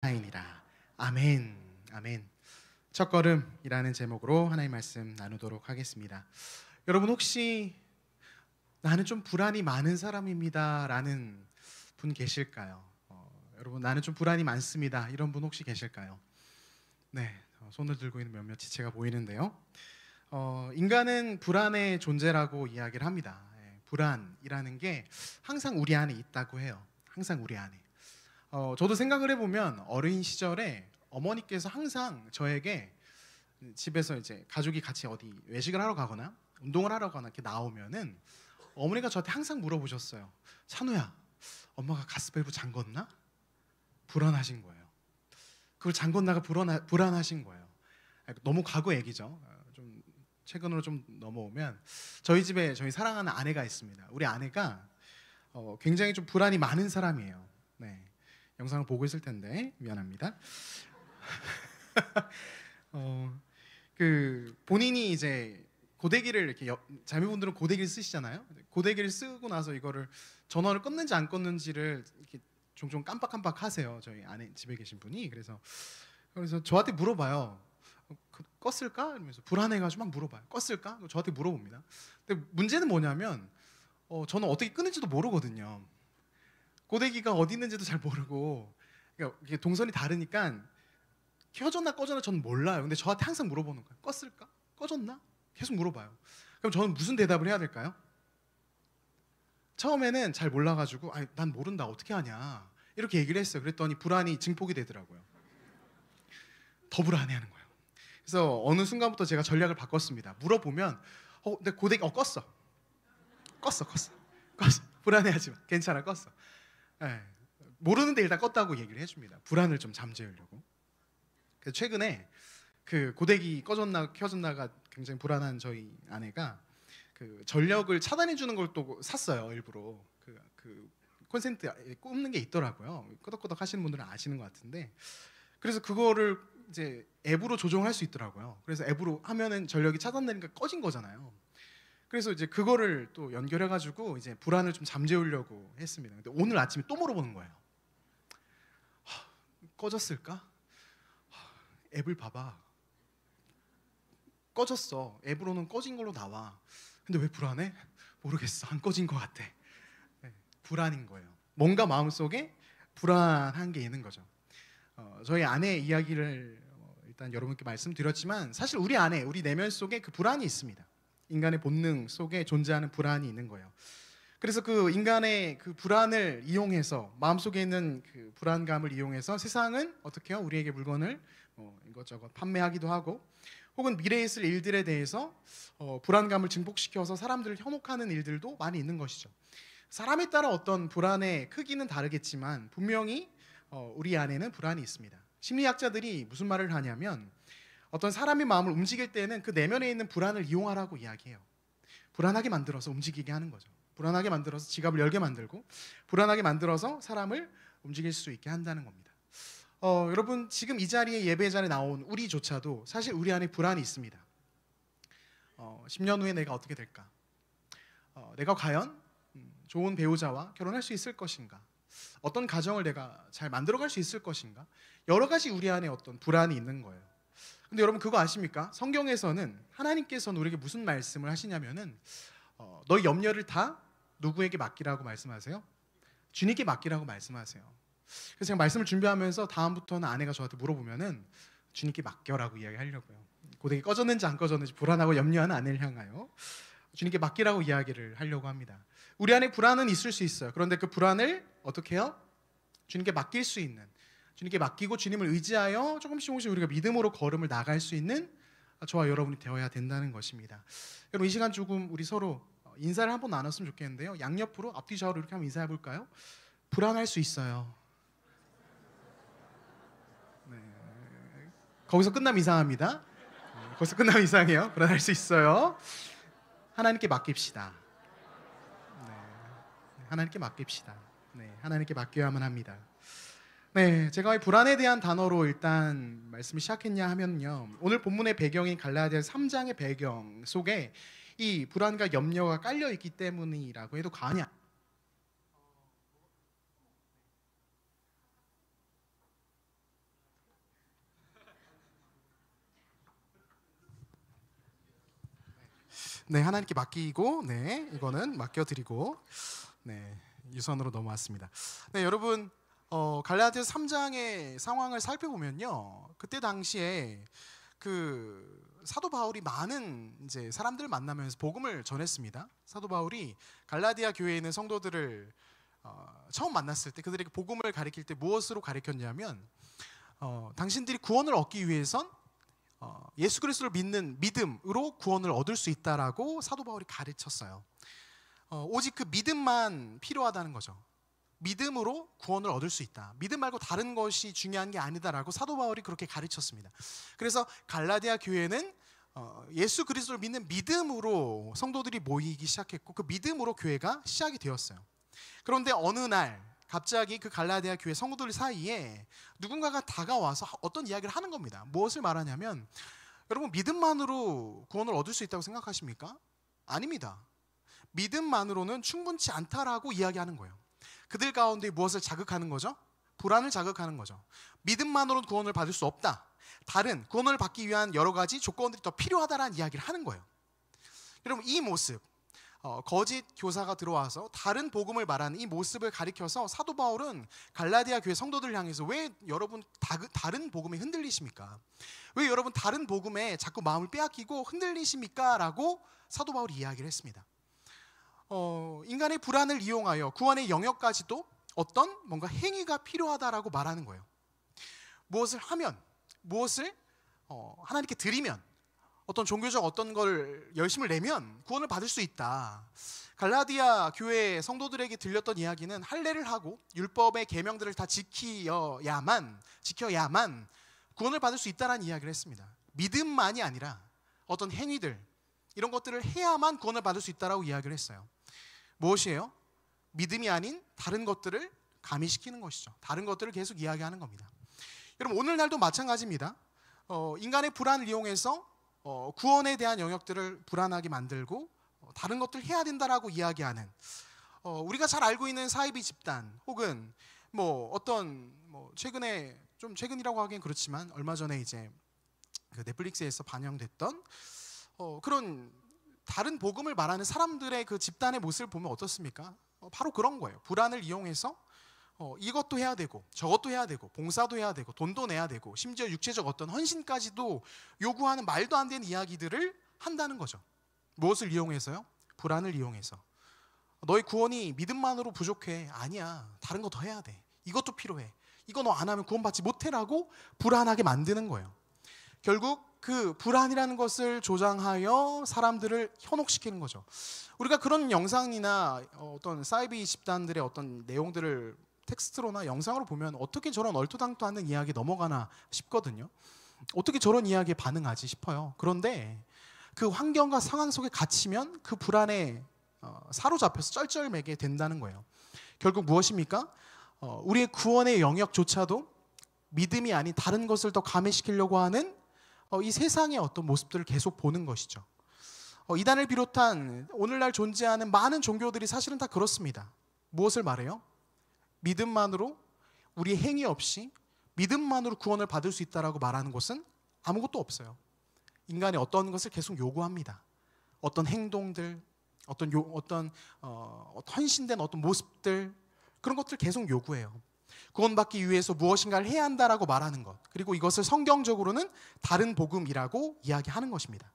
하이니라. 아멘. 아멘. 첫걸음이라는 제목으로 하나님의 말씀 나누도록 하겠습니다. 여러분 혹시 나는 좀 불안이 많은 사람입니다 라는 분 계실까요? 여러분 나는 좀 불안이 많습니다 이런 분 혹시 계실까요? 네, 손을 들고 있는 몇몇 지체가 보이는데요. 인간은 불안의 존재라고 이야기를 합니다. 불안이라는 게 항상 우리 안에 있다고 해요. 항상 우리 안에. 저도 생각을 해보면 어린 시절에 어머니께서 항상 저에게 집에서 이제 가족이 같이 어디 외식을 하러 가거나 운동을 하러 가거나 이렇게 나오면은 어머니가 저한테 항상 물어보셨어요. 찬우야, 엄마가 가스밸브 잠궜나? 불안하신 거예요. 그걸 잠궜나가 불안하신 거예요. 너무 과거 얘기죠. 좀 최근으로 좀 넘어오면 저희 집에 저희 사랑하는 아내가 있습니다. 우리 아내가 굉장히 좀 불안이 많은 사람이에요. 네. 영상을 보고 있을 텐데 미안합니다. 본인이 이제 고데기를 이렇게 자매분들은 고데기를 쓰시잖아요. 고데기를 쓰고 나서 이거를 전원을 껐는지 안 껐는지를 이렇게 종종 깜빡깜빡 하세요. 저희 아내 집에 계신 분이. 그래서 저한테 물어봐요. 껐을까? 이러면서 불안해가지고 막 물어봐요. 껐을까? 저한테 물어봅니다. 근데 문제는 뭐냐면 저는 어떻게 끄는지도 모르거든요. 고데기가 어디 있는지도 잘 모르고, 그러니까 동선이 다르니까 켜졌나 꺼졌나 저는 몰라요. 근데 저한테 항상 물어보는 거예요. 껐을까? 꺼졌나? 계속 물어봐요. 그럼 저는 무슨 대답을 해야 될까요? 처음에는 잘 몰라가지고 난 모른다 어떻게 하냐 이렇게 얘기를 했어요. 그랬더니 불안이 증폭이 되더라고요. 더 불안해하는 거예요. 그래서 어느 순간부터 제가 전략을 바꿨습니다. 물어보면 내 고데기 껐어. 불안해하지 마. 괜찮아, 껐어. 네. 모르는데 일단 껐다고 얘기를 해줍니다. 불안을 좀 잠재우려고. 그래서 최근에 그 고데기 꺼졌나 켜졌나가 굉장히 불안한 저희 아내가 그 전력을 차단해 주는 걸 또 샀어요. 일부러 그 콘센트 꼽는 게 있더라고요. 끄덕끄덕 하시는 분들은 아시는 것 같은데, 그래서 그거를 이제 앱으로 조정할 수 있더라고요. 그래서 앱으로 하면은 전력이 차단되니까 꺼진 거잖아요. 그래서 이제 그거를 또 연결해가지고 이제 불안을 좀 잠재우려고 했습니다. 근데 오늘 아침에 또 물어보는 거예요. 꺼졌을까? 앱을 봐봐. 꺼졌어. 앱으로는 꺼진 걸로 나와. 근데 왜 불안해? 모르겠어. 안 꺼진 것 같아. 네, 불안인 거예요. 뭔가 마음속에 불안한 게 있는 거죠. 저희 아내 이야기를 일단 여러분께 말씀드렸지만 사실 우리 안에, 우리 내면 속에 그 불안이 있습니다. 인간의 본능 속에 존재하는 불안이 있는 거예요. 그래서 그 인간의 그 불안을 이용해서, 마음속에 있는 그 불안감을 이용해서 세상은 어떻게 해요? 우리에게 물건을 이것저것 판매하기도 하고, 혹은 미래에 있을 일들에 대해서 불안감을 증폭시켜서 사람들을 현혹하는 일들도 많이 있는 것이죠. 사람에 따라 어떤 불안의 크기는 다르겠지만 분명히 우리 안에는 불안이 있습니다. 심리학자들이 무슨 말을 하냐면 어떤 사람의 마음을 움직일 때는 그 내면에 있는 불안을 이용하라고 이야기해요. 불안하게 만들어서 움직이게 하는 거죠. 불안하게 만들어서 지갑을 열게 만들고, 불안하게 만들어서 사람을 움직일 수 있게 한다는 겁니다. 여러분 지금 이 자리에, 예배 자리에 나온 우리조차도 사실 우리 안에 불안이 있습니다. 10년 후에 내가 어떻게 될까? 내가 과연 좋은 배우자와 결혼할 수 있을 것인가? 어떤 가정을 내가 잘 만들어갈 수 있을 것인가? 여러 가지 우리 안에 어떤 불안이 있는 거예요. 근데 여러분 그거 아십니까? 성경에서는 하나님께서는 우리에게 무슨 말씀을 하시냐면은 너희 염려를 다 누구에게 맡기라고 말씀하세요? 주님께 맡기라고 말씀하세요. 그래서 제가 말씀을 준비하면서 다음부터는 아내가 저한테 물어보면은 주님께 맡겨라고 이야기하려고요. 고데기 꺼졌는지 안 꺼졌는지 불안하고 염려하는 아내를 향하여 주님께 맡기라고 이야기를 하려고 합니다. 우리 안에 불안은 있을 수 있어요. 그런데 그 불안을 어떻게 해요? 주님께 맡길 수 있는, 주님께 맡기고 주님을 의지하여 조금씩 우리가 믿음으로 걸음을 나갈 수 있는 저와 여러분이 되어야 된다는 것입니다. 여러분 이 시간 조금 우리 서로 인사를 한번 나눴으면 좋겠는데요. 양옆으로 앞뒤 좌우로 이렇게 한번 인사해 볼까요? 불안할 수 있어요. 네. 거기서 끝나면 이상합니다. 거기서 끝나면 이상해요. 불안할 수 있어요. 하나님께 맡깁시다. 네. 하나님께 맡깁시다. 네. 하나님께 맡겨야만 합니다. 네, 제가 이 불안에 대한 단어로 일단 말씀을 시작했냐 하면요, 오늘 본문의 배경인 갈라디아서 3장의 배경 속에 이 불안과 염려가 깔려 있기 때문이라고 해도 과언이 아닙니다. 네, 하나님께 맡기고, 네, 이거는 맡겨드리고, 네, 유선으로 넘어왔습니다. 네, 여러분, 갈라디아서 3장의 상황을 살펴보면요, 그때 당시에 그 사도 바울이 많은 이제 사람들을 만나면서 복음을 전했습니다. 사도 바울이 갈라디아 교회에 있는 성도들을 처음 만났을 때 그들에게 복음을 가르칠 때 무엇으로 가르쳤냐면, 당신들이 구원을 얻기 위해선 예수 그리스도를 믿는 믿음으로 구원을 얻을 수 있다라고 사도 바울이 가르쳤어요. 오직 그 믿음만 필요하다는 거죠. 믿음으로 구원을 얻을 수 있다. 믿음 말고 다른 것이 중요한 게 아니다라고 사도 바울이 그렇게 가르쳤습니다. 그래서 갈라디아 교회는 예수 그리스도를 믿는 믿음으로 성도들이 모이기 시작했고, 그 믿음으로 교회가 시작이 되었어요. 그런데 어느 날 갑자기 그 갈라디아 교회 성도들 사이에 누군가가 다가와서 어떤 이야기를 하는 겁니다. 무엇을 말하냐면, 여러분, 믿음만으로 구원을 얻을 수 있다고 생각하십니까? 아닙니다. 믿음만으로는 충분치 않다라고 이야기하는 거예요. 그들 가운데 무엇을 자극하는 거죠? 불안을 자극하는 거죠. 믿음만으로는 구원을 받을 수 없다. 다른 구원을 받기 위한 여러 가지 조건들이 더 필요하다라는 이야기를 하는 거예요. 여러분, 이 모습, 거짓 교사가 들어와서 다른 복음을 말하는 이 모습을 가리켜서 사도 바울은 갈라디아 교회 성도들을 향해서, 왜 여러분 다른 복음에 흔들리십니까? 왜 여러분 다른 복음에 자꾸 마음을 빼앗기고 흔들리십니까? 라고 사도 바울이 이야기를 했습니다. 인간의 불안을 이용하여 구원의 영역까지도 어떤 뭔가 행위가 필요하다라고 말하는 거예요. 무엇을 하면, 무엇을 하나님께 드리면, 어떤 종교적 어떤 걸 열심을 내면 구원을 받을 수 있다. 갈라디아 교회 성도들에게 들렸던 이야기는 할례를 하고 율법의 계명들을 다 지켜야만 구원을 받을 수 있다는 이야기를 했습니다. 믿음만이 아니라 어떤 행위들, 이런 것들을 해야만 구원을 받을 수 있다라고 이야기를 했어요. 무엇이에요? 믿음이 아닌 다른 것들을 가미시키는 것이죠. 다른 것들을 계속 이야기하는 겁니다. 여러분, 오늘날도 마찬가지입니다. 인간의 불안을 이용해서 구원에 대한 영역들을 불안하게 만들고 다른 것들을 해야 된다라고 이야기하는, 우리가 잘 알고 있는 사이비 집단, 혹은 최근에, 좀 최근이라고 하기엔 그렇지만 얼마 전에 이제 그 넷플릭스에서 반영됐던 그런 다른 복음을 말하는 사람들의 그 집단의 모습을 보면 어떻습니까? 바로 그런 거예요. 불안을 이용해서 이것도 해야 되고 저것도 해야 되고 봉사도 해야 되고 돈도 내야 되고 심지어 육체적 어떤 헌신까지도 요구하는 말도 안 되는 이야기들을 한다는 거죠. 무엇을 이용해서요? 불안을 이용해서. 너의 구원이 믿음만으로 부족해. 아니야, 다른 거 더 해야 돼. 이것도 필요해. 이거 너 안 하면 구원받지 못해라고 불안하게 만드는 거예요. 결국 그 불안이라는 것을 조장하여 사람들을 현혹시키는 거죠. 우리가 그런 영상이나 어떤 사이비 집단들의 어떤 내용들을 텍스트로나 영상으로 보면 어떻게 저런 얼토당토 않는 이야기 넘어가나 싶거든요. 어떻게 저런 이야기에 반응하지 싶어요. 그런데 그 환경과 상황 속에 갇히면 그 불안에 사로잡혀서 쩔쩔매게 된다는 거예요. 결국 무엇입니까? 우리의 구원의 영역조차도 믿음이 아닌 다른 것을 더 가미시키려고 하는 이 세상의 어떤 모습들을 계속 보는 것이죠. 이단을 비롯한 오늘날 존재하는 많은 종교들이 사실은 다 그렇습니다. 무엇을 말해요? 믿음만으로, 우리의 행위 없이 믿음만으로 구원을 받을 수 있다라고 말하는 것은 아무것도 없어요. 인간이 어떤 것을 계속 요구합니다. 어떤 행동들, 어떤 헌신된 어떤 모습들, 그런 것들을 계속 요구해요. 구원받기 위해서 무엇인가를 해야 한다라고 말하는 것, 그리고 이것을 성경적으로는 다른 복음이라고 이야기하는 것입니다.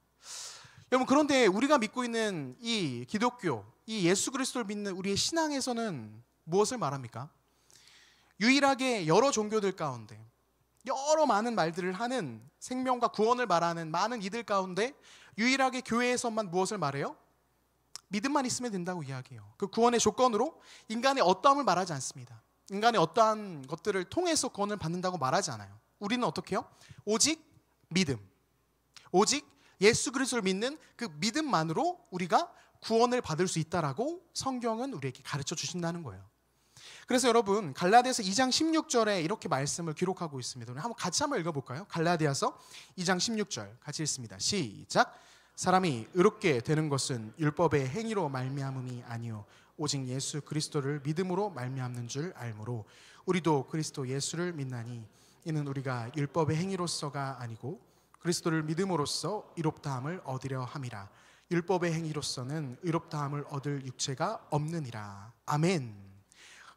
여러분, 그런데 우리가 믿고 있는 이 기독교, 이 예수 그리스도를 믿는 우리의 신앙에서는 무엇을 말합니까? 유일하게 여러 종교들 가운데 여러 많은 말들을 하는, 생명과 구원을 말하는 많은 이들 가운데 유일하게 교회에서만 무엇을 말해요? 믿음만 있으면 된다고 이야기해요. 그 구원의 조건으로 인간의 어떠함을 말하지 않습니다. 인간의 어떠한 것들을 통해서 구원을 받는다고 말하지 않아요. 우리는 어떻게 해요? 오직 믿음, 오직 예수 그리스도를 믿는 그 믿음만으로 우리가 구원을 받을 수 있다라고 성경은 우리에게 가르쳐 주신다는 거예요. 그래서 여러분, 갈라디아서 2장 16절에 이렇게 말씀을 기록하고 있습니다. 같이 한번 읽어볼까요? 갈라디아서 2장 16절 같이 읽습니다. 시작. 사람이 의롭게 되는 것은 율법의 행위로 말미암음이 아니요 오직 예수 그리스도를 믿음으로 말미암는 줄 알므로 우리도 그리스도 예수를 믿나니 이는 우리가 율법의 행위로서가 아니고 그리스도를 믿음으로써 의롭다함을 얻으려 함이라. 율법의 행위로서는 의롭다함을 얻을 육체가 없느니라. 아멘.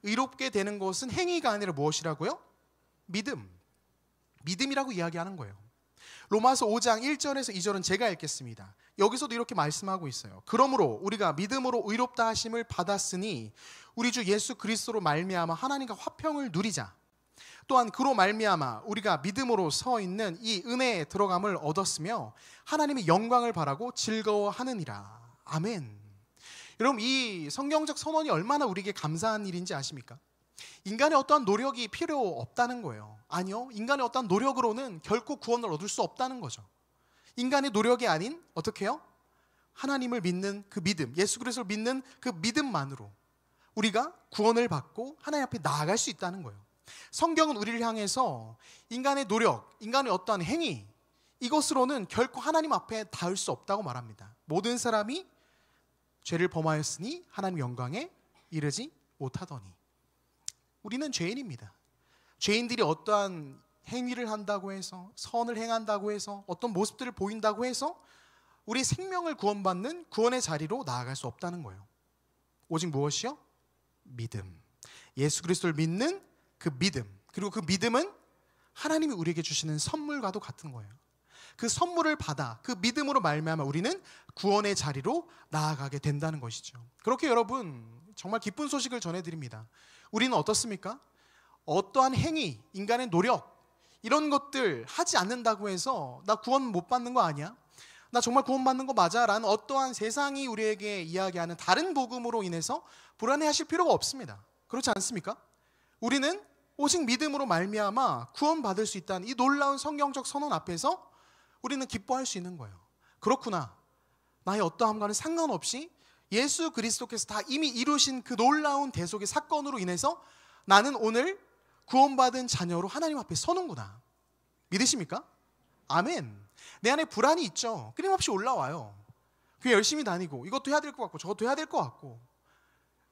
의롭게 되는 것은 행위가 아니라 무엇이라고요? 믿음이라고 이야기하는 거예요. 로마서 5장 1절에서 2절은 제가 읽겠습니다. 여기서도 이렇게 말씀하고 있어요. 그러므로 우리가 믿음으로 의롭다 하심을 받았으니 우리 주 예수 그리스도로 말미암아 하나님과 화평을 누리자. 또한 그로 말미암아 우리가 믿음으로 서 있는 이 은혜에 들어감을 얻었으며 하나님의 영광을 바라고 즐거워하느니라. 아멘. 여러분, 이 성경적 선언이 얼마나 우리에게 감사한 일인지 아십니까? 인간의 어떠한 노력이 필요 없다는 거예요. 아니요, 인간의 어떠한 노력으로는 결코 구원을 얻을 수 없다는 거죠. 인간의 노력이 아닌 어떻게 해요? 하나님을 믿는 그 믿음, 예수 그리스도를 믿는 그 믿음만으로 우리가 구원을 받고 하나님 앞에 나아갈 수 있다는 거예요. 성경은 우리를 향해서 인간의 노력, 인간의 어떠한 행위, 이것으로는 결코 하나님 앞에 닿을 수 없다고 말합니다. 모든 사람이 죄를 범하였으니 하나님 영광에 이르지 못하더니. 우리는 죄인입니다. 죄인들이 어떠한 행위를 한다고 해서, 선을 행한다고 해서, 어떤 모습들을 보인다고 해서 우리 생명을 구원받는 구원의 자리로 나아갈 수 없다는 거예요. 오직 무엇이요? 믿음. 예수 그리스도를 믿는 그 믿음, 그리고 그 믿음은 하나님이 우리에게 주시는 선물과도 같은 거예요. 그 선물을 받아 그 믿음으로 말미암아 우리는 구원의 자리로 나아가게 된다는 것이죠. 그렇게 여러분, 정말 기쁜 소식을 전해드립니다. 우리는 어떻습니까? 어떠한 행위, 인간의 노력, 이런 것들 하지 않는다고 해서 나 구원 못 받는 거 아니야? 나 정말 구원받는 거 맞아? 라는 어떠한 세상이 우리에게 이야기하는 다른 복음으로 인해서 불안해하실 필요가 없습니다. 그렇지 않습니까? 우리는 오직 믿음으로 말미암아 구원받을 수 있다는 이 놀라운 성경적 선언 앞에서 우리는 기뻐할 수 있는 거예요. 그렇구나. 나의 어떠함과는 상관없이 예수 그리스도께서 다 이미 이루신 그 놀라운 대속의 사건으로 인해서 나는 오늘 구원받은 자녀로 하나님 앞에 서는구나. 믿으십니까? 아멘. 내 안에 불안이 있죠. 끊임없이 올라와요. 교회 열심히 다니고 이것도 해야 될 것 같고 저것도 해야 될 것 같고.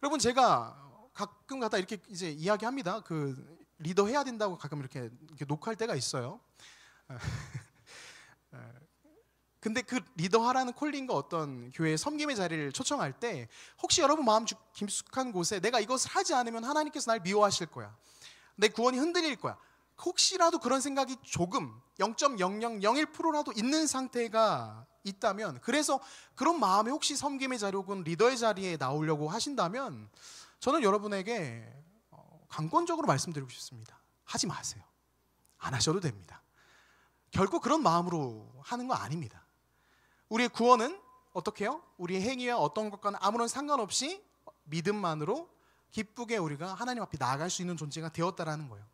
여러분, 제가 가끔 가다 이렇게 이제 이야기합니다. 그 리더 해야 된다고 가끔 이렇게 녹화할 때가 있어요. 근데 그 리더 하라는 콜링과 어떤 교회 섬김의 자리를 초청할 때 혹시 여러분 마음 깊숙한 곳에 내가 이것을 하지 않으면 하나님께서 날 미워하실 거야, 내 구원이 흔들릴 거야, 혹시라도 그런 생각이 조금 0.0001%라도 있는 상태가 있다면, 그래서 그런 마음에 혹시 섬김의 자리 혹은 리더의 자리에 나오려고 하신다면 저는 여러분에게 강권적으로 말씀드리고 싶습니다. 하지 마세요. 안 하셔도 됩니다. 결코 그런 마음으로 하는 거 아닙니다. 우리의 구원은 어떻게 해요? 우리의 행위와 어떤 것과는 아무런 상관없이 믿음만으로 기쁘게 우리가 하나님 앞에 나아갈 수 있는 존재가 되었다라는 거예요.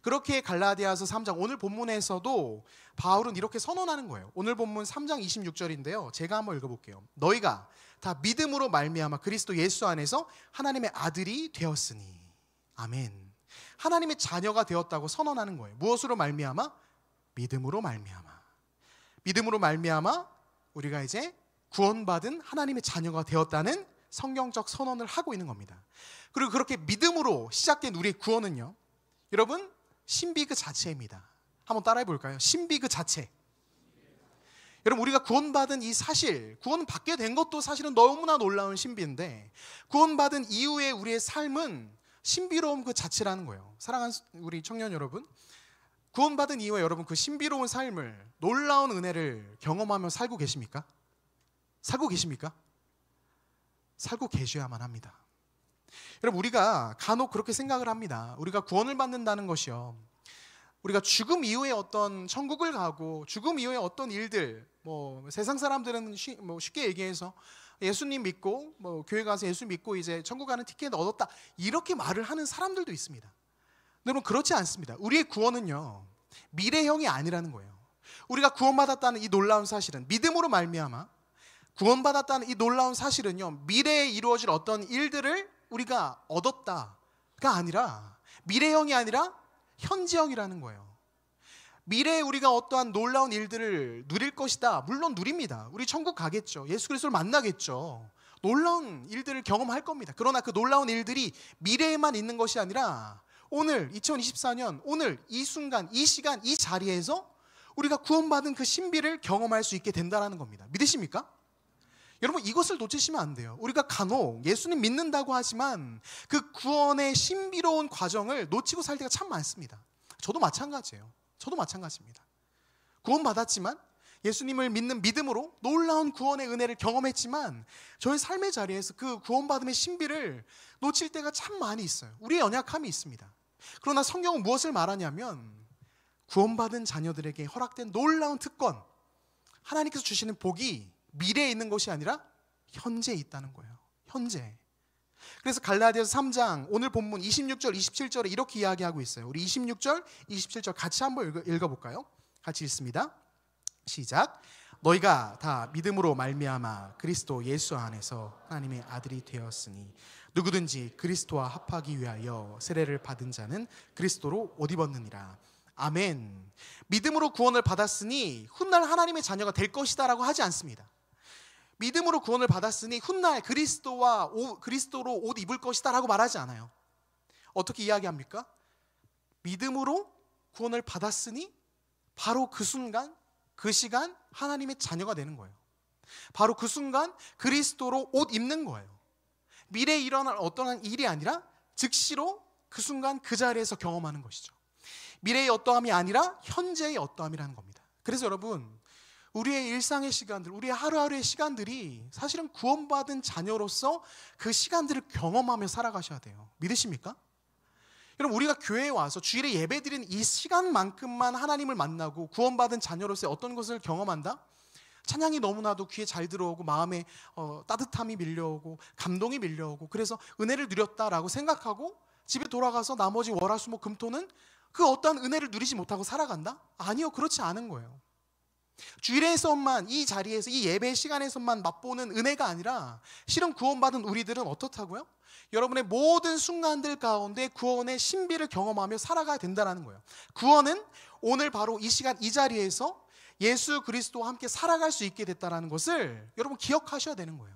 그렇게 갈라디아서 3장 오늘 본문에서도 바울은 이렇게 선언하는 거예요. 오늘 본문 3장 26절인데요. 제가 한번 읽어볼게요. 너희가 다 믿음으로 말미암아 그리스도 예수 안에서 하나님의 아들이 되었으니. 아멘. 하나님의 자녀가 되었다고 선언하는 거예요. 무엇으로 말미암아? 믿음으로 말미암아. 믿음으로 말미암아 우리가 이제 구원받은 하나님의 자녀가 되었다는 성경적 선언을 하고 있는 겁니다. 그리고 그렇게 믿음으로 시작된 우리의 구원은요, 여러분, 신비 그 자체입니다. 한번 따라해 볼까요? 신비 그 자체. 여러분, 우리가 구원받은 이 사실, 구원받게 된 것도 사실은 너무나 놀라운 신비인데 구원받은 이후에 우리의 삶은 신비로움 그 자체라는 거예요. 사랑하는 우리 청년 여러분, 구원받은 이후에 여러분 그 신비로운 삶을, 놀라운 은혜를 경험하며 살고 계십니까? 살고 계십니까? 살고 계셔야만 합니다. 여러분, 우리가 간혹 그렇게 생각을 합니다. 우리가 구원을 받는다는 것이요, 우리가 죽음 이후에 어떤 천국을 가고 죽음 이후에 어떤 일들, 세상 사람들은 쉽게 얘기해서 예수님 믿고 교회 가서 예수 믿고 이제 천국 가는 티켓 얻었다, 이렇게 말을 하는 사람들도 있습니다. 여러분, 그렇지 않습니다. 우리의 구원은요, 미래형이 아니라는 거예요. 우리가 구원받았다는 이 놀라운 사실은, 믿음으로 말미암아 구원받았다는 이 놀라운 사실은요, 미래에 이루어질 어떤 일들을 우리가 얻었다가 아니라, 미래형이 아니라 현재형이라는 거예요. 미래에 우리가 어떠한 놀라운 일들을 누릴 것이다. 물론 누립니다. 우리 천국 가겠죠. 예수 그리스도를 만나겠죠. 놀라운 일들을 경험할 겁니다. 그러나 그 놀라운 일들이 미래에만 있는 것이 아니라 오늘 2024년 오늘 이 순간 이 시간 이 자리에서 우리가 구원받은 그 신비를 경험할 수 있게 된다는 겁니다. 믿으십니까? 여러분, 이것을 놓치시면 안 돼요. 우리가 간혹 예수님 믿는다고 하지만 그 구원의 신비로운 과정을 놓치고 살 때가 참 많습니다. 저도 마찬가지예요. 저도 마찬가지입니다. 구원받았지만 예수님을 믿는 믿음으로 놀라운 구원의 은혜를 경험했지만 저의 삶의 자리에서 그 구원받음의 신비를 놓칠 때가 참 많이 있어요. 우리의 연약함이 있습니다. 그러나 성경은 무엇을 말하냐면 구원받은 자녀들에게 허락된 놀라운 특권, 하나님께서 주시는 복이 미래에 있는 것이 아니라 현재에 있다는 거예요. 현재. 그래서 갈라디아서 3장 오늘 본문 26절 27절에 이렇게 이야기하고 있어요. 우리 26절 27절 같이 한번 읽어볼까요? 같이 읽습니다. 시작. 너희가 다 믿음으로 말미암아 그리스도 예수 안에서 하나님의 아들이 되었으니 누구든지 그리스도와 합하기 위하여 세례를 받은 자는 그리스도로 옷 입었느니라. 아멘. 믿음으로 구원을 받았으니 훗날 하나님의 자녀가 될 것이다 라고 하지 않습니다. 믿음으로 구원을 받았으니 훗날 그리스도로 옷 입을 것이다 라고 말하지 않아요. 어떻게 이야기합니까? 믿음으로 구원을 받았으니 바로 그 순간, 그 시간 하나님의 자녀가 되는 거예요. 바로 그 순간 그리스도로 옷 입는 거예요. 미래에 일어날 어떠한 일이 아니라 즉시로 그 순간 그 자리에서 경험하는 것이죠. 미래의 어떠함이 아니라 현재의 어떠함이라는 겁니다. 그래서 여러분, 우리의 일상의 시간들, 우리의 하루하루의 시간들이 사실은 구원받은 자녀로서 그 시간들을 경험하며 살아가셔야 돼요. 믿으십니까? 여러분, 우리가 교회에 와서 주일에 예배드리는 이 시간만큼만 하나님을 만나고 구원받은 자녀로서의 어떤 것을 경험한다? 찬양이 너무나도 귀에 잘 들어오고 마음에 따뜻함이 밀려오고 감동이 밀려오고 그래서 은혜를 누렸다라고 생각하고 집에 돌아가서 나머지 월화수목 금토는 그 어떠한 은혜를 누리지 못하고 살아간다? 아니요, 그렇지 않은 거예요. 주일에서만, 이 자리에서, 이 예배 시간에서만 맛보는 은혜가 아니라 실은 구원받은 우리들은 어떻다고요? 여러분의 모든 순간들 가운데 구원의 신비를 경험하며 살아가야 된다는 거예요. 구원은 오늘 바로 이 시간 이 자리에서 예수 그리스도와 함께 살아갈 수 있게 됐다는 것을 여러분 기억하셔야 되는 거예요.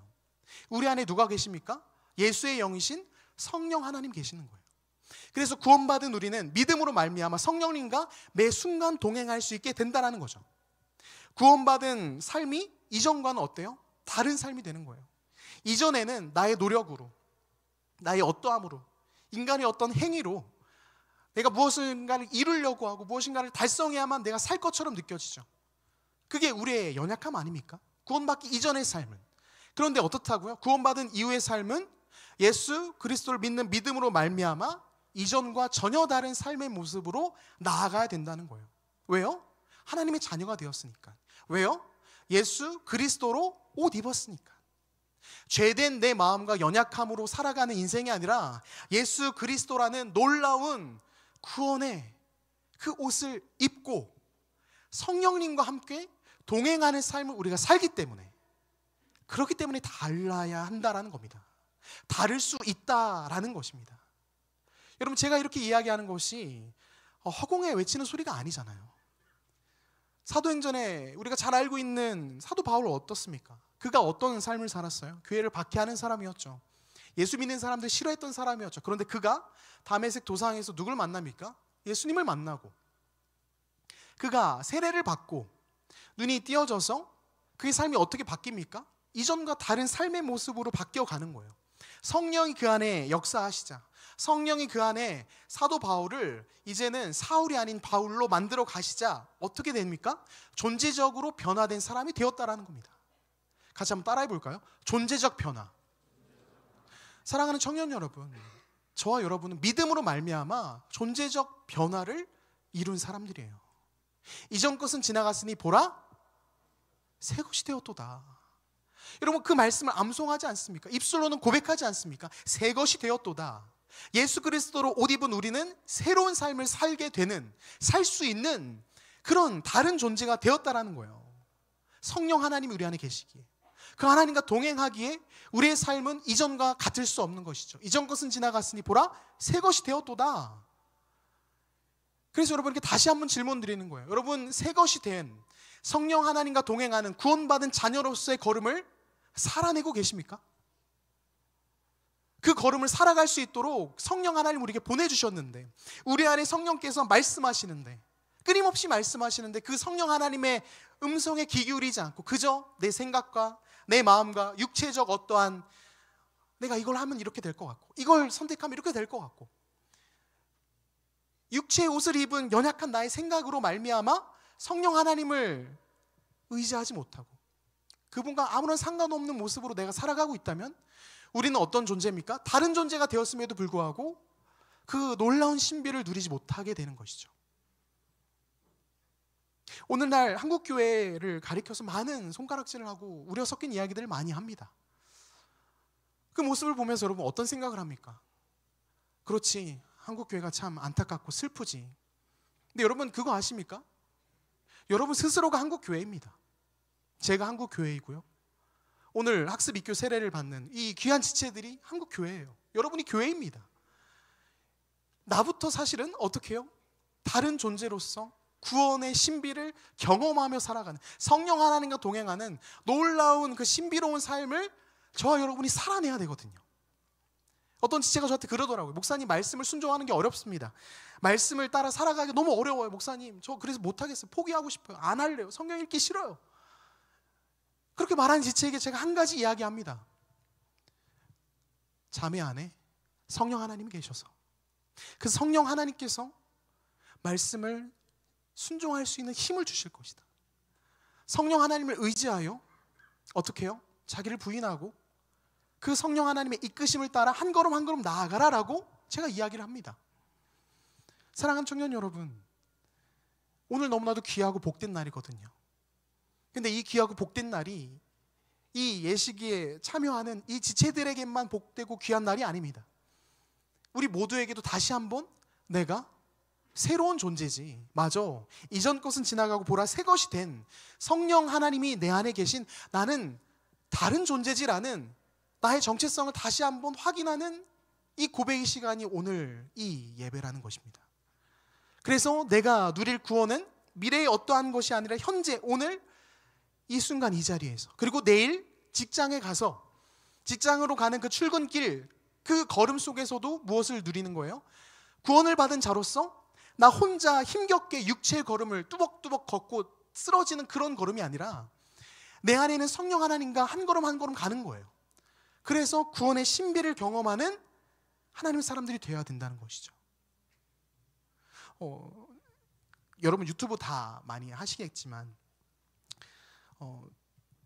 우리 안에 누가 계십니까? 예수의 영이신 성령 하나님 계시는 거예요. 그래서 구원받은 우리는 믿음으로 말미암아 성령님과 매 순간 동행할 수 있게 된다는 거죠. 구원받은 삶이 이전과는 어때요? 다른 삶이 되는 거예요. 이전에는 나의 노력으로, 나의 어떠함으로, 인간의 어떤 행위로 내가 무엇인가를 이루려고 하고 무엇인가를 달성해야만 내가 살 것처럼 느껴지죠. 그게 우리의 연약함 아닙니까? 구원받기 이전의 삶은. 그런데 어떻다고요? 구원받은 이후의 삶은 예수 그리스도를 믿는 믿음으로 말미암아 이전과 전혀 다른 삶의 모습으로 나아가야 된다는 거예요. 왜요? 하나님의 자녀가 되었으니까. 왜요? 예수 그리스도로 옷 입었으니까. 죄된 내 마음과 연약함으로 살아가는 인생이 아니라 예수 그리스도라는 놀라운 구원의 그 옷을 입고 성령님과 함께 동행하는 삶을 우리가 살기 때문에, 그렇기 때문에 달라야 한다라는 겁니다. 다를 수 있다라는 것입니다. 여러분, 제가 이렇게 이야기하는 것이 허공에 외치는 소리가 아니잖아요. 사도행전에 우리가 잘 알고 있는 사도 바울은 어떻습니까? 그가 어떤 삶을 살았어요? 교회를 박해하는 사람이었죠. 예수 믿는 사람들 싫어했던 사람이었죠. 그런데 그가 다메섹 도상에서 누굴 만납니까? 예수님을 만나고 그가 세례를 받고 눈이 띄어져서 그의 삶이 어떻게 바뀝니까? 이전과 다른 삶의 모습으로 바뀌어가는 거예요. 성령이 그 안에 역사하시자 성령이 그 안에 사도 바울을 이제는 사울이 아닌 바울로 만들어 가시자 어떻게 됩니까? 존재적으로 변화된 사람이 되었다라는 겁니다. 같이 한번 따라해 볼까요? 존재적 변화. 사랑하는 청년 여러분, 저와 여러분은 믿음으로 말미암아 존재적 변화를 이룬 사람들이에요. 이전 것은 지나갔으니 보라 새 것이 되었도다. 여러분, 그 말씀을 암송하지 않습니까? 입술로는 고백하지 않습니까? 새 것이 되었도다. 예수 그리스도로 옷 입은 우리는 새로운 삶을 살게 되는, 살 수 있는 그런 다른 존재가 되었다라는 거예요. 성령 하나님이 우리 안에 계시기에, 그 하나님과 동행하기에 우리의 삶은 이전과 같을 수 없는 것이죠. 이전 것은 지나갔으니 보라 새 것이 되었도다. 그래서 여러분께 다시 한번 질문 드리는 거예요. 여러분, 새 것이 된 성령 하나님과 동행하는 구원받은 자녀로서의 걸음을 살아내고 계십니까? 그 걸음을 살아갈 수 있도록 성령 하나님 우리에게 보내주셨는데, 우리 안에 성령께서 말씀하시는데, 끊임없이 말씀하시는데 그 성령 하나님의 음성에 귀 기울이지 않고 그저 내 생각과 내 마음과 육체적 어떠한 내가 이걸 하면 이렇게 될 것 같고 이걸 선택하면 이렇게 될 것 같고 육체의 옷을 입은 연약한 나의 생각으로 말미암아 성령 하나님을 의지하지 못하고 그분과 아무런 상관없는 모습으로 내가 살아가고 있다면 우리는 어떤 존재입니까? 다른 존재가 되었음에도 불구하고 그 놀라운 신비를 누리지 못하게 되는 것이죠. 오늘날 한국교회를 가리켜서 많은 손가락질을 하고 우려 섞인 이야기들을 많이 합니다. 그 모습을 보면서 여러분 어떤 생각을 합니까? 그렇지, 한국교회가 참 안타깝고 슬프지. 근데 여러분 그거 아십니까? 여러분 스스로가 한국교회입니다. 제가 한국교회이고요. 오늘 학습 입교 세례를 받는 이 귀한 지체들이 한국교회예요. 여러분이 교회입니다. 나부터 사실은 어떻게 해요? 다른 존재로서 구원의 신비를 경험하며 살아가는 성령 하나님과 동행하는 놀라운 그 신비로운 삶을 저와 여러분이 살아내야 되거든요. 어떤 지체가 저한테 그러더라고요. 목사님, 말씀을 순종하는 게 어렵습니다. 말씀을 따라 살아가기 너무 어려워요. 목사님, 저 그래서 못하겠어요. 포기하고 싶어요. 안 할래요. 성경 읽기 싫어요. 그렇게 말하는 지체에게 제가 한 가지 이야기합니다. 자매 안에 성령 하나님이 계셔서 그 성령 하나님께서 말씀을 순종할 수 있는 힘을 주실 것이다. 성령 하나님을 의지하여 어떻게 해요? 자기를 부인하고 그 성령 하나님의 이끄심을 따라 한 걸음 한 걸음 나아가라라고 제가 이야기를 합니다. 사랑하는 청년 여러분, 오늘 너무나도 귀하고 복된 날이거든요. 근데 이 귀하고 복된 날이 이 예식기에 참여하는 이 지체들에게만 복되고 귀한 날이 아닙니다. 우리 모두에게도 다시 한번 내가 새로운 존재지, 맞아, 이전 것은 지나가고 보라 새 것이 된 성령 하나님이 내 안에 계신 나는 다른 존재지라는 나의 정체성을 다시 한번 확인하는 이 고백의 시간이 오늘 이 예배라는 것입니다. 그래서 내가 누릴 구원은 미래의 어떠한 것이 아니라 현재 오늘 이 순간 이 자리에서, 그리고 내일 직장에 가서 직장으로 가는 그 출근길 그 걸음 속에서도 무엇을 누리는 거예요? 구원을 받은 자로서 나 혼자 힘겹게 육체의 걸음을 뚜벅뚜벅 걷고 쓰러지는 그런 걸음이 아니라 내 안에는 성령 하나님과 한 걸음 한 걸음 가는 거예요. 그래서 구원의 신비를 경험하는 하나님의 사람들이 되어야 된다는 것이죠. 여러분 유튜브 다 많이 하시겠지만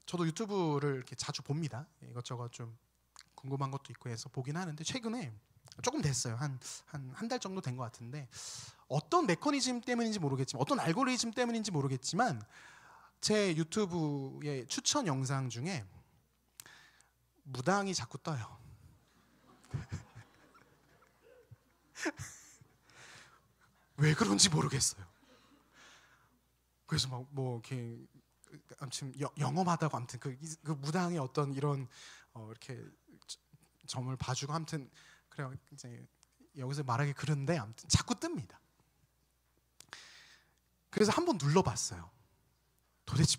저도 유튜브를 이렇게 자주 봅니다. 이것저것 좀 궁금한 것도 있고 해서 보긴 하는데 최근에 조금 됐어요. 한 달 정도 된 것 같은데 어떤 메커니즘 때문인지 모르겠지만 어떤 알고리즘 때문인지 모르겠지만 제 유튜브의 추천 영상 중에 무당이 자꾸 떠요. 왜 그런지 모르겠어요. 그래서 막 뭐 이렇게 아무튼 영험하다고 아무튼 그 무당의 어떤 이런 이렇게 점을 봐주고 아무튼 그래요. 이제 여기서 말하기 그런데 아무튼 자꾸 뜹니다. 그래서 한번 눌러봤어요. 도대체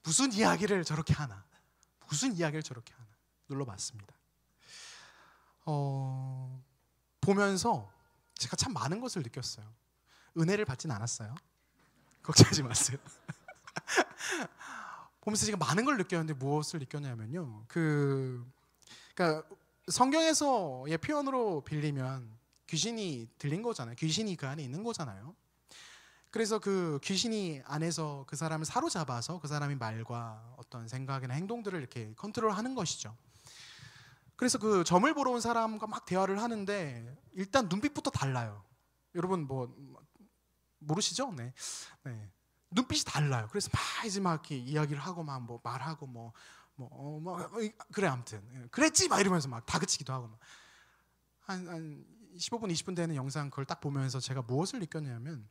무슨 이야기를 저렇게 하나? 무슨 이야기를 저렇게 하나? 눌러봤습니다. 보면서 제가 참 많은 것을 느꼈어요. 은혜를 받진 않았어요. 걱정하지 마세요. 보면서 제가 많은 걸 느꼈는데 무엇을 느꼈냐면요. 그러니까 성경에서의 표현으로 빌리면 귀신이 들린 거잖아요. 귀신이 그 안에 있는 거잖아요. 그래서 그 귀신이 안에서 그 사람을 사로잡아서 그 사람의 말과 어떤 생각이나 행동들을 이렇게 컨트롤하는 것이죠. 그래서 그 점을 보러 온 사람과 막 대화를 하는데 일단 눈빛부터 달라요. 여러분 뭐 모르시죠? 네. 눈빛이 달라요. 그래서 막 이렇게 이야기를 하고 막 뭐 말하고 그래 아무튼 그랬지 막 이러면서 막 다그치기도 하고 막 한 15분 20분 되는 영상 그걸 딱 보면서 제가 무엇을 느꼈냐면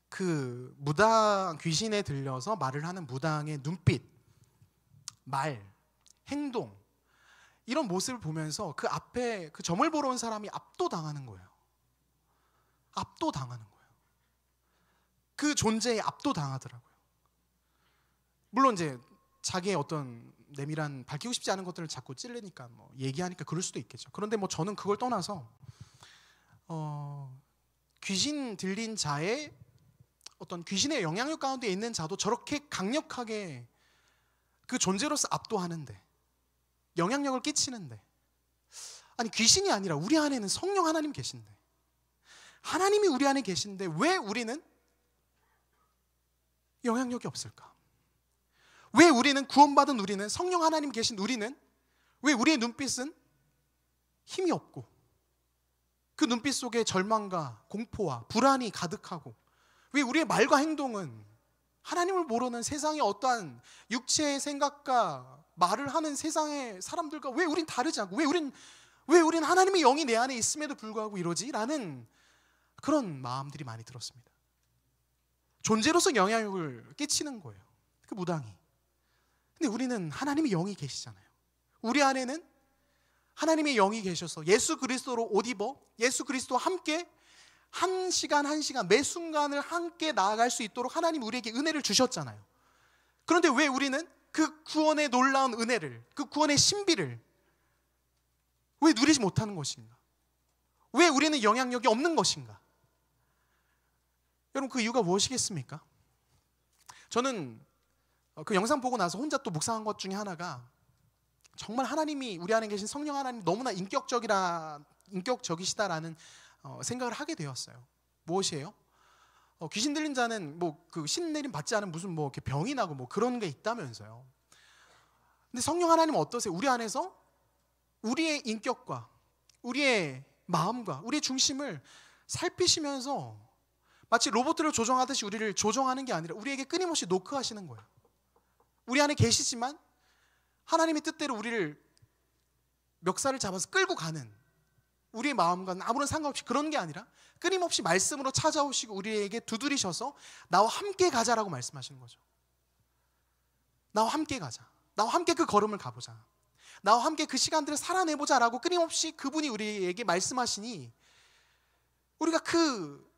그 무당 귀신에 들려서 말을 하는 무당의 눈빛, 말, 행동 이런 모습을 보면서 그 앞에 그 점을 보러 온 사람이 압도당하는 거예요. 압도당하는 거예요. 그 존재에 압도당하더라고요. 물론 이제 자기의 어떤 내밀한 밝히고 싶지 않은 것들을 자꾸 찔르니까 뭐 얘기하니까 그럴 수도 있겠죠. 그런데 뭐 저는 그걸 떠나서 귀신 들린 자의 어떤 귀신의 영향력 가운데 있는 자도 저렇게 강력하게 그 존재로서 압도하는데, 영향력을 끼치는데, 아니 귀신이 아니라 우리 안에는 성령 하나님 계신데, 하나님이 우리 안에 계신데 왜 우리는 영향력이 없을까? 왜 우리는, 구원받은 우리는, 성령 하나님 계신 우리는, 왜 우리의 눈빛은 힘이 없고 그 눈빛 속에 절망과 공포와 불안이 가득하고, 왜 우리의 말과 행동은 하나님을 모르는 세상의 어떠한 육체의 생각과 말을 하는 세상의 사람들과 왜 우린 다르지 않고, 왜 우린 하나님의 영이 내 안에 있음에도 불구하고 이러지? 라는 그런 마음들이 많이 들었습니다. 존재로서 영향력을 끼치는 거예요, 그 무당이. 근데 우리는 하나님의 영이 계시잖아요. 우리 안에는 하나님의 영이 계셔서 예수 그리스도로 옷 입어 예수 그리스도와 함께 한 시간 한 시간 매 순간을 함께 나아갈 수 있도록 하나님 우리에게 은혜를 주셨잖아요. 그런데 왜 우리는 그 구원의 놀라운 은혜를, 그 구원의 신비를 왜 누리지 못하는 것인가? 왜 우리는 영향력이 없는 것인가? 여러분, 그 이유가 무엇이겠습니까? 저는 그 영상 보고 나서 혼자 또 묵상한 것 중에 하나가, 정말 하나님이, 우리 안에 계신 성령 하나님 너무나 인격적이시다라는 생각을 하게 되었어요. 무엇이에요? 귀신 들린 자는 뭐 그 신내림 받지 않은 무슨 뭐 이렇게 병이 나고 뭐 그런 게 있다면서요. 근데 성령 하나님은 어떠세요? 우리 안에서 우리의 인격과 우리의 마음과 우리의 중심을 살피시면서 마치 로봇을 조정하듯이 우리를 조정하는 게 아니라 우리에게 끊임없이 노크하시는 거예요. 우리 안에 계시지만 하나님의 뜻대로 우리를 멱살을 잡아서 끌고 가는, 우리의 마음과는 아무런 상관없이 그런 게 아니라 끊임없이 말씀으로 찾아오시고 우리에게 두드리셔서 나와 함께 가자라고 말씀하시는 거죠. 나와 함께 가자, 나와 함께 그 걸음을 가보자, 나와 함께 그 시간들을 살아내보자라고 끊임없이 그분이 우리에게 말씀하시니, 우리가 그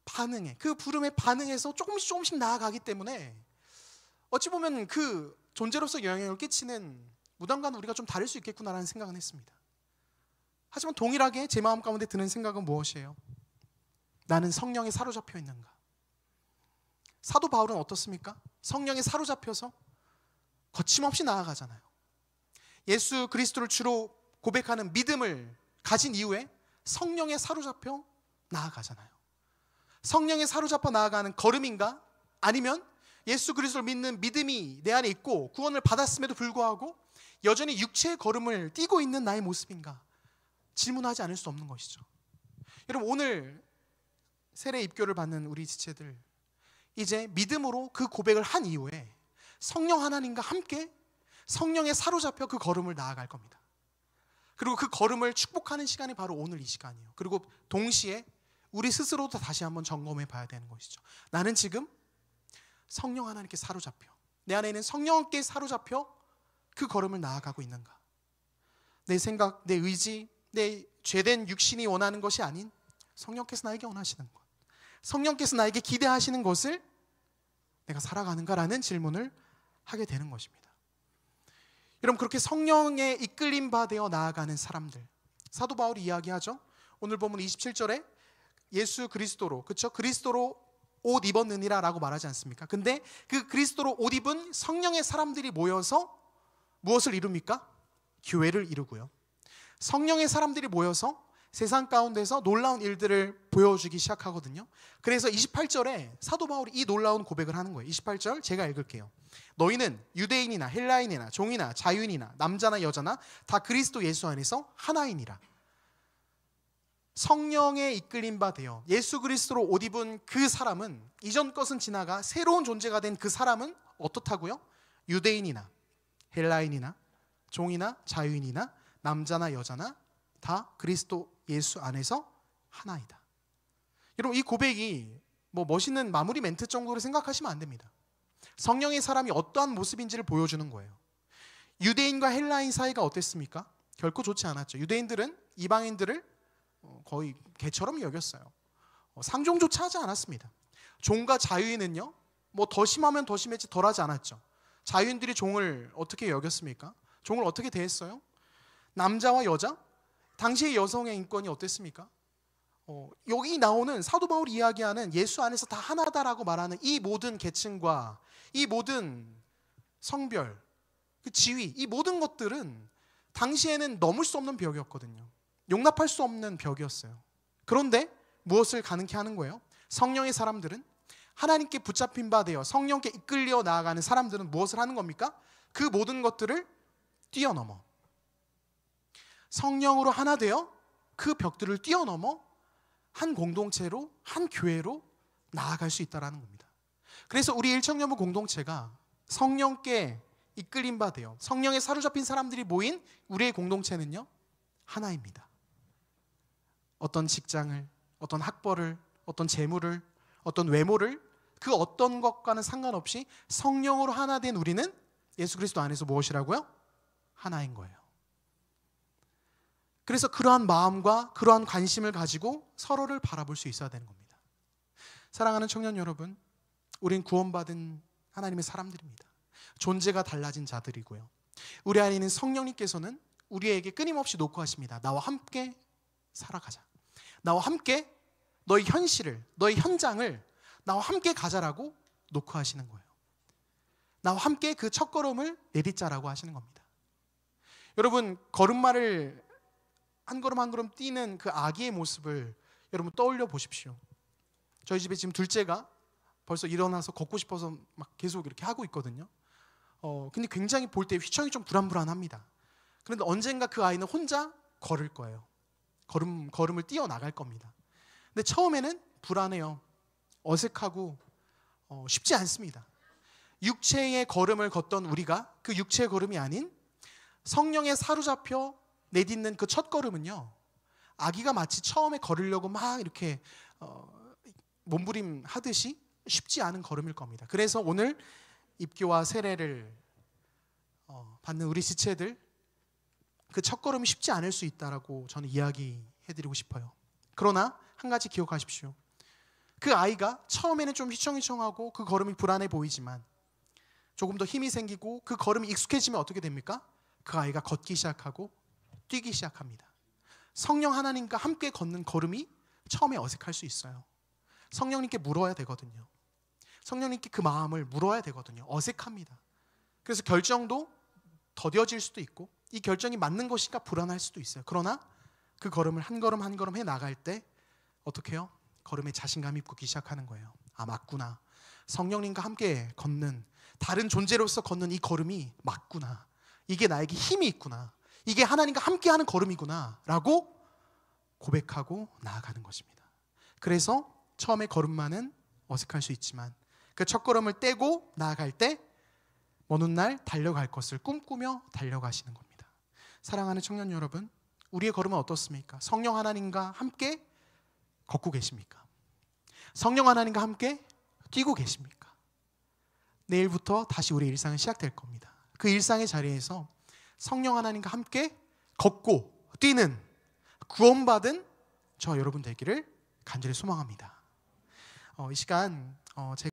반응에, 그 부름에 반응해서 조금씩 나아가기 때문에 어찌 보면 그 존재로서 영향을 끼치는 무당과는 우리가 좀 다를 수 있겠구나라는 생각은 했습니다. 하지만 동일하게 제 마음 가운데 드는 생각은 무엇이에요? 나는 성령에 사로잡혀 있는가? 사도 바울은 어떻습니까? 성령에 사로잡혀서 거침없이 나아가잖아요. 예수 그리스도를 주로 고백하는 믿음을 가진 이후에 성령에 사로잡혀 나아가잖아요. 성령에 사로잡혀 나아가는 걸음인가? 아니면 예수 그리스도를 믿는 믿음이 내 안에 있고 구원을 받았음에도 불구하고 여전히 육체의 걸음을 띄고 있는 나의 모습인가? 질문하지 않을 수 없는 것이죠. 여러분, 오늘 세례 입교를 받는 우리 지체들, 이제 믿음으로 그 고백을 한 이후에 성령 하나님과 함께 성령에 사로잡혀 그 걸음을 나아갈 겁니다. 그리고 그 걸음을 축복하는 시간이 바로 오늘 이 시간이에요. 그리고 동시에 우리 스스로도 다시 한번 점검해 봐야 되는 것이죠. 나는 지금 성령 하나님께 사로잡혀, 내 안에 있는 성령께 사로잡혀 그 걸음을 나아가고 있는가? 내 생각, 내 의지, 내 죄된 육신이 원하는 것이 아닌 성령께서 나에게 원하시는 것, 성령께서 나에게 기대하시는 것을 내가 살아가는가라는 질문을 하게 되는 것입니다. 여러분, 그렇게 성령의 이끌림 받아 나아가는 사람들, 사도 바울이 이야기하죠. 오늘 보면 27절에 예수 그리스도로, 그렇죠? 그리스도로 옷 입었느니라 라고 말하지 않습니까? 근데 그 그리스도로 옷 입은 성령의 사람들이 모여서 무엇을 이룹니까? 교회를 이루고요. 성령의 사람들이 모여서 세상 가운데서 놀라운 일들을 보여주기 시작하거든요. 그래서 28절에 사도 바울이 이 놀라운 고백을 하는 거예요. 28절 제가 읽을게요. 너희는 유대인이나 헬라인이나 종이나 자유인이나 남자나 여자나 다 그리스도 예수 안에서 하나이니라. 성령의 이끌림 바 되어 예수 그리스도로 옷 입은 그 사람은, 이전 것은 지나가 새로운 존재가 된 그 사람은 어떻다고요? 유대인이나 헬라인이나 종이나 자유인이나 남자나 여자나 다 그리스도 예수 안에서 하나이다. 여러분, 이 고백이 뭐 멋있는 마무리 멘트 정도로 생각하시면 안 됩니다. 성령의 사람이 어떠한 모습인지를 보여주는 거예요. 유대인과 헬라인 사이가 어땠습니까? 결코 좋지 않았죠. 유대인들은 이방인들을 거의 개처럼 여겼어요. 상종조차 하지 않았습니다. 종과 자유인은요, 뭐 더 심하면 더 심했지 덜하지 않았죠. 자유인들이 종을 어떻게 여겼습니까? 종을 어떻게 대했어요? 남자와 여자, 당시의 여성의 인권이 어땠습니까? 여기 나오는 사도 바울이 이야기하는 예수 안에서 다 하나다라고 말하는 이 모든 계층과 이 모든 성별, 그 지위, 이 모든 것들은 당시에는 넘을 수 없는 벽이었거든요. 용납할 수 없는 벽이었어요. 그런데 무엇을 가능케 하는 거예요? 성령의 사람들은, 하나님께 붙잡힌 바 되어 성령께 이끌려 나아가는 사람들은 무엇을 하는 겁니까? 그 모든 것들을 뛰어넘어, 성령으로 하나 되어 그 벽들을 뛰어넘어 한 공동체로, 한 교회로 나아갈 수 있다는 겁니다. 그래서 우리 일청년부 공동체가 성령께 이끌림 바 되어 성령에 사로잡힌 사람들이 모인 우리의 공동체는요, 하나입니다. 어떤 직장을, 어떤 학벌을, 어떤 재물을, 어떤 외모를, 그 어떤 것과는 상관없이 성령으로 하나 된 우리는 예수 그리스도 안에서 무엇이라고요? 하나인 거예요. 그래서 그러한 마음과 그러한 관심을 가지고 서로를 바라볼 수 있어야 되는 겁니다. 사랑하는 청년 여러분, 우린 구원받은 하나님의 사람들입니다. 존재가 달라진 자들이고요. 우리 안에 있는 성령님께서는 우리에게 끊임없이 녹화하십니다. 나와 함께 살아가자. 나와 함께 너의 현실을, 너의 현장을 나와 함께 가자라고 녹화하시는 거예요. 나와 함께 그 첫걸음을 내딛자라고 하시는 겁니다. 여러분, 걸음마를 한 걸음 한 걸음 뛰는 그 아기의 모습을 여러분 떠올려 보십시오. 저희 집에 지금 둘째가 벌써 일어나서 걷고 싶어서 막 계속 이렇게 하고 있거든요. 근데 굉장히 볼 때 휘청이 좀 불안불안합니다. 그런데 언젠가 그 아이는 혼자 걸을 거예요. 걸음을 뛰어 나갈 겁니다. 근데 처음에는 불안해요. 어색하고 쉽지 않습니다. 육체의 걸음을 걷던 우리가 그 육체의 걸음이 아닌 성령에 사로잡혀 내딛는 그 첫 걸음은요, 아기가 마치 처음에 걸으려고 막 이렇게 몸부림 하듯이 쉽지 않은 걸음일 겁니다. 그래서 오늘 입교와 세례를 받는 우리 지체들, 그 첫걸음이 쉽지 않을 수 있다라고 저는 이야기해드리고 싶어요. 그러나 한 가지 기억하십시오. 그 아이가 처음에는 좀 휘청휘청하고 그 걸음이 불안해 보이지만 조금 더 힘이 생기고 그 걸음이 익숙해지면 어떻게 됩니까? 그 아이가 걷기 시작하고 뛰기 시작합니다. 성령 하나님과 함께 걷는 걸음이 처음에 어색할 수 있어요. 성령님께 물어야 되거든요. 성령님께 그 마음을 물어야 되거든요. 어색합니다. 그래서 결정도 더뎌질 수도 있고 이 결정이 맞는 것인가 불안할 수도 있어요. 그러나 그 걸음을 한 걸음 한 걸음 해 나갈 때 어떻게 해요? 걸음에 자신감이 붙기 시작하는 거예요. 아, 맞구나. 성령님과 함께 걷는, 다른 존재로서 걷는 이 걸음이 맞구나. 이게 나에게 힘이 있구나. 이게 하나님과 함께하는 걸음이구나 라고 고백하고 나아가는 것입니다. 그래서 처음에 걸음만은 어색할 수 있지만 그 첫걸음을 떼고 나아갈 때 먼 훗날 달려갈 것을 꿈꾸며 달려가시는 겁니다. 사랑하는 청년 여러분, 우리의 걸음은 어떻습니까? 성령 하나님과 함께 걷고 계십니까? 성령 하나님과 함께 뛰고 계십니까? 내일부터 다시 우리의 일상은 시작될 겁니다. 그 일상의 자리에서 성령 하나님과 함께 걷고 뛰는 구원받은 저 여러분 되기를 간절히 소망합니다. 이 시간 제가